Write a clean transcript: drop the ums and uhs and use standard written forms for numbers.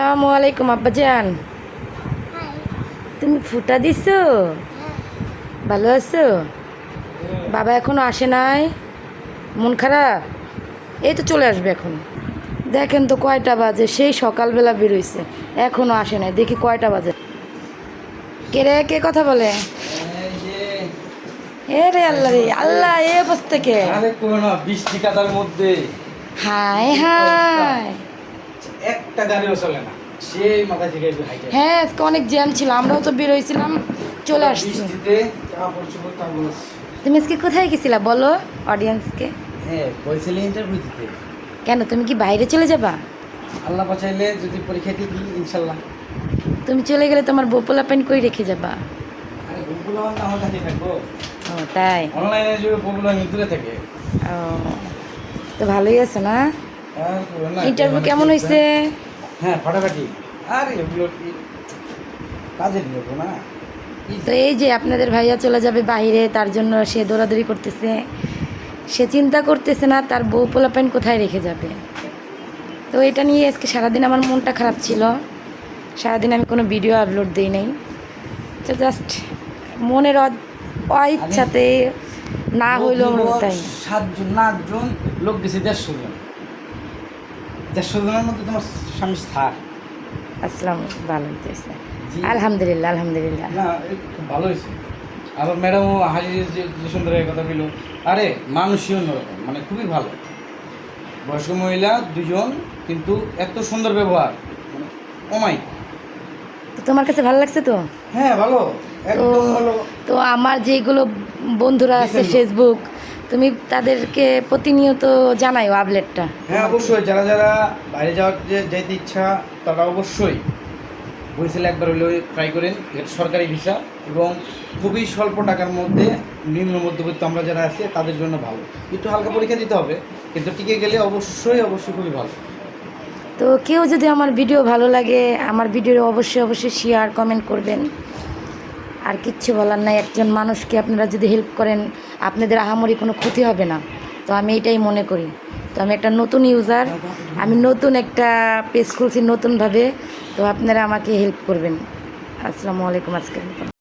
আসসালামু আলাইকুম আব্বাজান। তুমি ফুটা দিছো? ভালো আছো? বাবা এখনো আসে নাই? মন খারাপ? এই তো চলে আসবে এখন। দেখেন তো কয়টা বাজে, সেই সকালবেলা বেরোইছে, এখনো আসে নাই। দেখি কয়টা বাজে। কে রে, কে কথা বলে? এ রে আল্লাহ রে আল্লাহ, এই অবস্থা কে? আরে কোনো না, বৃষ্টি কাদার মধ্যে হায় হায়। একটা গাড়িও চলে না, সেই মাথা থেকে হাইটে হ্যাঁ, আজকে অনেক জ্যাম ছিল, আমরাও তো বেরোইছিলাম, চলে আসছি। বৃষ্টিতে কাপড় চোপড় টাঙানো। তুমি আজকে কোথায় গেছিলা বলো অডিয়েন্সকে? হ্যাঁ, বলছিলে ইন্টারভিউ দিতে। কেন, তুমি কি বাইরে চলে যাবা? আল্লাহ বাঁচাইলে যদি পরীক্ষা দিই ইনশাল্লাহ। তুমি চলে গেলে তোমার বউপোলা প্যান্ট কই রেখে যাবা? আরে বগুলা মানে আমার কাছে থাকবো, ও তাই? অনলাইনে যে বগুলা আমি দূরে থাকে। ও, তো ভালোই আছে না? আর বলো না, ইন্টারভিউ কেমন হয়েছে? হ্যাঁ ফাটাফাটি। আর এগুলো কি কাজের লোক না। তো এই যে আপনাদের ভাইয়া চলে যাবে বাইরে, তার জন্য সে দৌড়াদৌড়ি করতেছে। সে চিন্তা করতেছে না তার বউ পোলা প্যান্ট কোথায় রেখে যাবে। তো এটা নিয়ে আজকে সারাদিন আমার মনটা খারাপ ছিল। সারাদিন আমি কোনো ভিডিও আপলোড দিই নাই। তো জাস্ট মনের অইচ্ছাতে না হইলেও তাই। 7 জন না 8 জন লোক গেছে, 150 জন। 150 জনের মধ্যে তোমার স্বামী থাক। আসসালাম, ভালো হইতেছে। জি। আলহামদুলিল্লাহ আলহামদুলিল্লাহ। না, খুব ভালো হয়েছে। আবার ম্যাডামও হাজির যে সুন্দর কথা বলল। আরে মানুষই অন্যরকম, মানে খুবই ভালো। বয়স্ক মহিলা 2 জন, কিন্তু এত সুন্দর ব্যবহার, মানে অমাই। তো তোমার কাছে ভালো লাগছে তো? হ্যাঁ ভালো, তো একদম ভালো। তো আমার যেগুলো বন্ধুরা আছে ফেসবুক, তুমি তাদেরকে প্রতিনিয়ত জানাইও আপডেটটা। হ্যাঁ অবশ্যই, যারা যারা বাইরে যাওয়ার যাইতে ইচ্ছা তারা অবশ্যই বরিশালে একবার হলেও ট্রাই করেন। এটা সরকারি ভিসা এবং খুবই স্বল্প টাকার মধ্যে নিম্ন মধ্যবিত্ত আমরা যারা আছি তাদের জন্য ভালো। একটু হালকা পরীক্ষা দিতে হবে, কিন্তু টিকে গেলে অবশ্যই অবশ্যই খুবই ভালো। তো কেউ যদি আমার ভিডিও ভালো লাগে, আমার ভিডিও অবশ্যই অবশ্যই শেয়ার কমেন্ট করবেন। আর কিচ্ছু বলার নাই, একজন মানুষকে আপনারা যদি হেল্প করেন আপনাদের আহামরি কোনো ক্ষতি হবে না। তো আমি এটাই মনে করি। তো আমি একটা নতুন ইউজার, আমি নতুন একটা পেজ খুলছি নতুনভাবে। তো আপনারা আমাকে হেল্প করবেন। আসসালামু আলাইকুম আজকে।